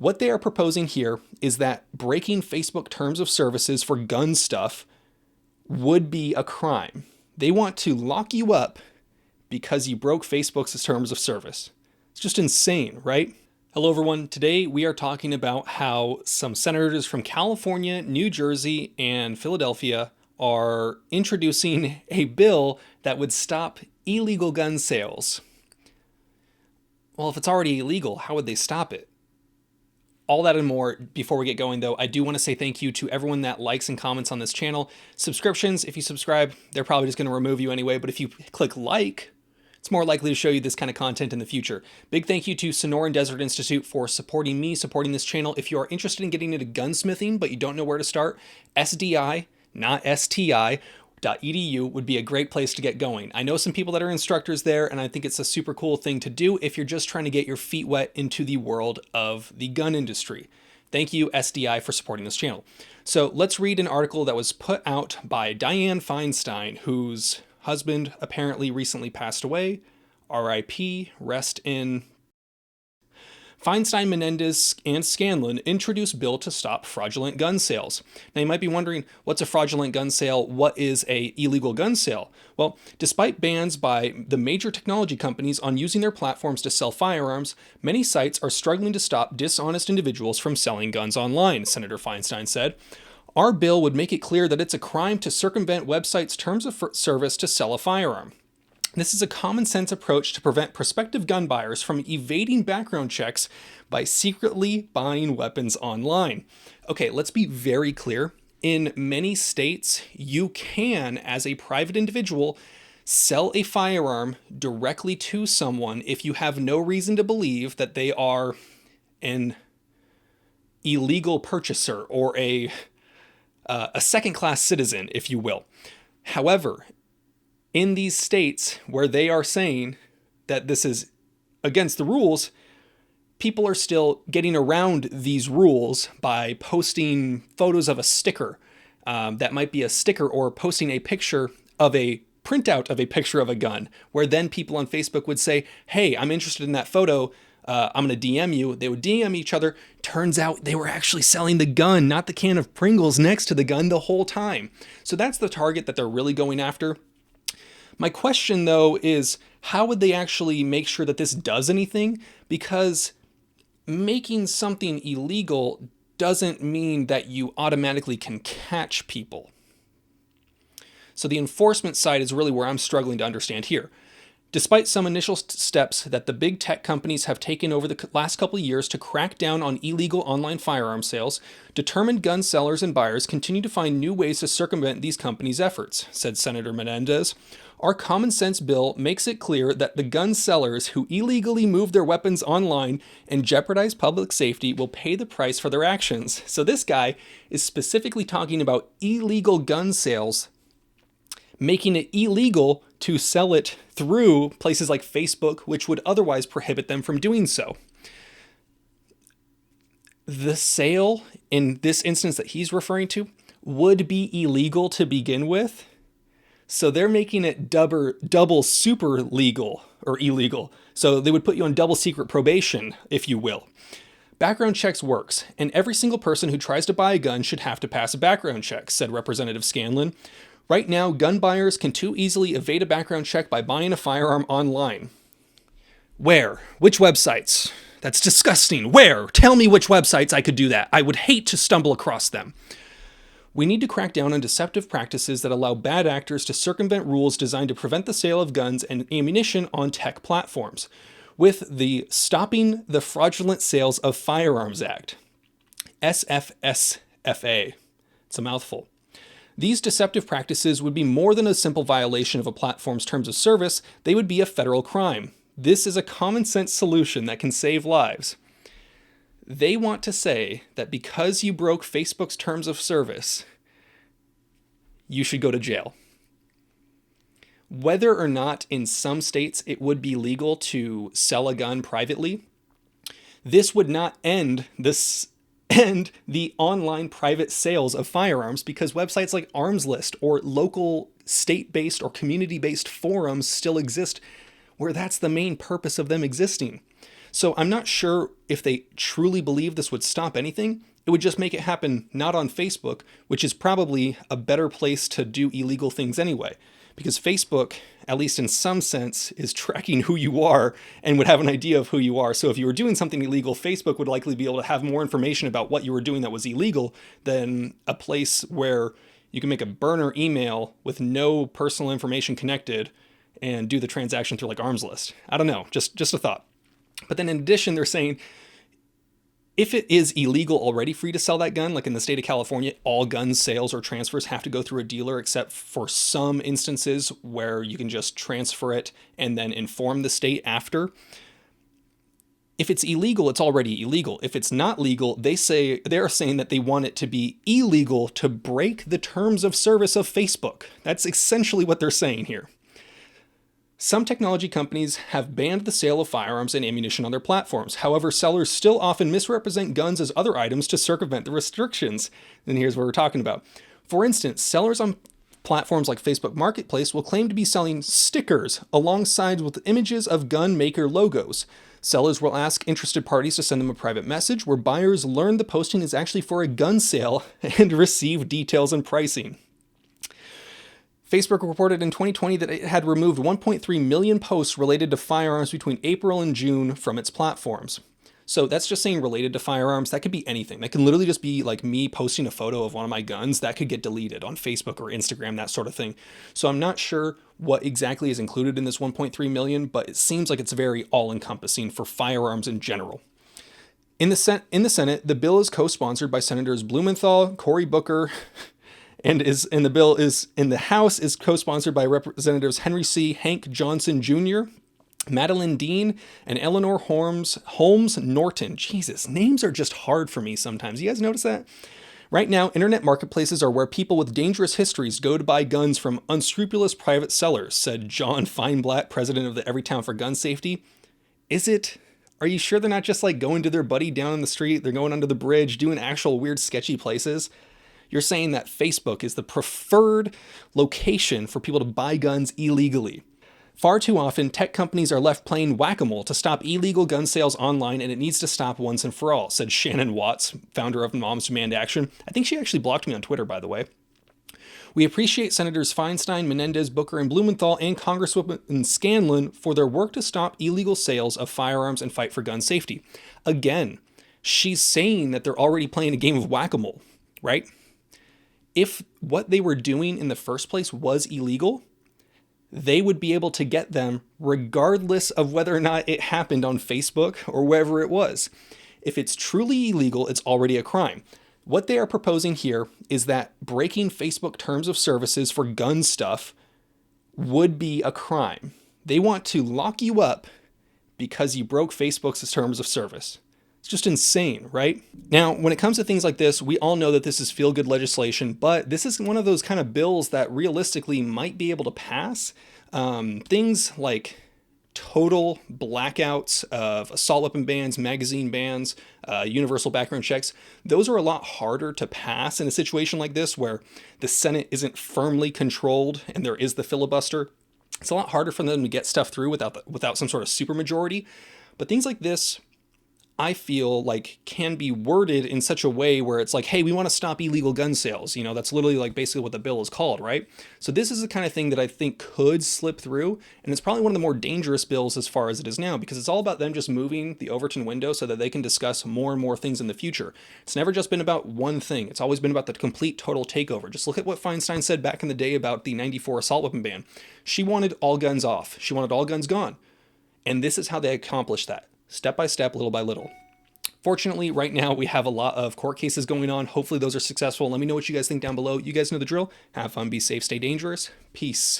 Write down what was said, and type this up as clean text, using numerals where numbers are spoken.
What they are proposing here is that breaking Facebook terms of services for gun stuff would be a crime. They want to lock you up because you broke Facebook's terms of service. It's just insane, right? Hello, everyone. Today we are talking about how some senators from California, New Jersey, and Philadelphia are introducing a bill that would stop illegal gun sales. Well, if it's already illegal, how would they stop it? All that and more. Before we get going, though, I do want to say thank you to everyone that likes and comments on this channel. Subscriptions, if you subscribe, they're probably just going to remove you anyway, but if you click like, it's more likely to show you this kind of content in the future. Big thank you to Sonoran Desert Institute for supporting me, supporting this channel. If you are interested in getting into gunsmithing, but you don't know where to start, SDI, not STI, .edu would be a great place to get going. I know some people that are instructors there, and I think it's a super cool thing to do if you're just trying to get your feet wet into the world of the gun industry. Thank you, SDI, for supporting this channel. So let's read an article that was put out by Diane Feinstein, whose husband apparently recently passed away. RIP, rest in. Feinstein, Menendez, and Scanlon introduced bill to stop fraudulent gun sales. Now you might be wondering, what's a fraudulent gun sale? What is a illegal gun sale? Well, despite bans by the major technology companies on using their platforms to sell firearms, many sites are struggling to stop dishonest individuals from selling guns online, Senator Feinstein said. Our bill would make it clear that it's a crime to circumvent websites' terms of service to sell a firearm. This is a common sense approach to prevent prospective gun buyers from evading background checks by secretly buying weapons online. Okay, let's be very clear. In many states, you can, as a private individual, sell a firearm directly to someone if you have no reason to believe that they are an illegal purchaser or a second-class citizen, if you will. However, in these states where they are saying that this is against the rules, people are still getting around these rules by posting photos of a sticker that might be a sticker, or posting a picture of a printout of a picture of a gun, where then people on Facebook would say, hey, I'm interested in that photo. I'm going to DM you. They would DM each other. Turns out they were actually selling the gun, not the can of Pringles next to the gun the whole time. So that's the target that they're really going after. My question, though, is how would they actually make sure that this does anything? Because making something illegal doesn't mean that you automatically can catch people. So the enforcement side is really where I'm struggling to understand here. Despite some initial steps that the big tech companies have taken over the last couple of years to crack down on illegal online firearm sales, determined gun sellers and buyers continue to find new ways to circumvent these companies' efforts, said Senator Menendez. Our common sense bill makes it clear that the gun sellers who illegally move their weapons online and jeopardize public safety will pay the price for their actions. So this guy is specifically talking about illegal gun sales, making it illegal to sell it through places like Facebook, which would otherwise prohibit them from doing so. The sale in this instance that he's referring to would be illegal to begin with. So they're making it double super legal or illegal. So they would put you on double secret probation, if you will. Background checks works, and every single person who tries to buy a gun should have to pass a background check, said Representative Scanlon. Right now, gun buyers can too easily evade a background check by buying a firearm online. Where? Which websites? That's disgusting. Where? Tell me which websites I could do that. I would hate to stumble across them. We need to crack down on deceptive practices that allow bad actors to circumvent rules designed to prevent the sale of guns and ammunition on tech platforms, with the Stopping the Fraudulent Sales of Firearms Act, SFSFA. It's a mouthful. These deceptive practices would be more than a simple violation of a platform's terms of service. They would be a federal crime. This is a common sense solution that can save lives. They want to say that because you broke Facebook's terms of service, you should go to jail. Whether or not in some states it would be legal to sell a gun privately, this would not end the online private sales of firearms, because websites like Arms List or local state-based or community-based forums still exist, where that's the main purpose of them existing. So I'm not sure if they truly believe this would stop anything. It would just make it happen not on Facebook, which is probably a better place to do illegal things anyway. Because Facebook, at least in some sense, is tracking who you are and would have an idea of who you are. So if you were doing something illegal, Facebook would likely be able to have more information about what you were doing that was illegal than a place where you can make a burner email with no personal information connected and do the transaction through like arm's list. I don't know, just a thought. But then in addition, they're saying if it is illegal already for you to sell that gun, like in the state of California, all gun sales or transfers have to go through a dealer, except for some instances where you can just transfer it and then inform the state after. If it's illegal, it's already illegal. If it's not legal, they're saying that they want it to be illegal to break the terms of service of Facebook. That's essentially what they're saying here. Some technology companies have banned the sale of firearms and ammunition on their platforms. However, sellers still often misrepresent guns as other items to circumvent the restrictions. And here's what we're talking about. For instance, sellers on platforms like Facebook Marketplace will claim to be selling stickers alongside with images of gun maker logos. Sellers will ask interested parties to send them a private message where buyers learn the posting is actually for a gun sale and receive details and pricing. Facebook reported in 2020 that it had removed 1.3 million posts related to firearms between April and June from its platforms. So that's just saying related to firearms. That could be anything. That can literally just be like me posting a photo of one of my guns. That could get deleted on Facebook or Instagram, that sort of thing. So I'm not sure what exactly is included in this 1.3 million, but it seems like it's very all-encompassing for firearms in general. In the Senate, the bill is co-sponsored by Senators Blumenthal, Cory Booker, and the bill is in the House is co-sponsored by Representatives Henry C. Hank Johnson Jr., Madeline Dean, and Eleanor Holmes Norton. Jesus, names are just hard for me sometimes. You guys notice that? Right now, internet marketplaces are where people with dangerous histories go to buy guns from unscrupulous private sellers, said John Feinblatt, president of the Everytown for Gun Safety. Are you sure they're not just like going to their buddy down in the street? They're going under the bridge, doing actual weird, sketchy places? You're saying that Facebook is the preferred location for people to buy guns illegally. Far too often, tech companies are left playing whack-a-mole to stop illegal gun sales online, and it needs to stop once and for all, said Shannon Watts, founder of Moms Demand Action. I think she actually blocked me on Twitter, by the way. We appreciate Senators Feinstein, Menendez, Booker, and Blumenthal, and Congresswoman Scanlon for their work to stop illegal sales of firearms and fight for gun safety. Again, she's saying that they're already playing a game of whack-a-mole, right? If what they were doing in the first place was illegal, they would be able to get them regardless of whether or not it happened on Facebook or wherever it was. If it's truly illegal, it's already a crime. What they are proposing here is that breaking Facebook terms of services for gun stuff would be a crime. They want to lock you up because you broke Facebook's terms of service. It's just insane, right? Now, when it comes to things like this, we all know that this is feel-good legislation, but this is one of those kind of bills that realistically might be able to pass. Things like total blackouts of assault weapon bans, magazine bans, universal background checks, those are a lot harder to pass in a situation like this where the Senate isn't firmly controlled and there is the filibuster. It's a lot harder for them to get stuff through without some sort of supermajority. But things like this, I feel like can be worded in such a way where it's like, hey, we want to stop illegal gun sales. You know, that's literally like basically what the bill is called, right? So this is the kind of thing that I think could slip through. And it's probably one of the more dangerous bills as far as it is now, because it's all about them just moving the Overton window so that they can discuss more and more things in the future. It's never just been about one thing. It's always been about the complete total takeover. Just look at what Feinstein said back in the day about the 94 assault weapon ban. She wanted all guns off. She wanted all guns gone. And this is how they accomplished that. Step by step, little by little. Fortunately, right now we have a lot of court cases going on. Hopefully those are successful. Let me know what you guys think down below. You guys know the drill. Have fun, be safe, stay dangerous. Peace.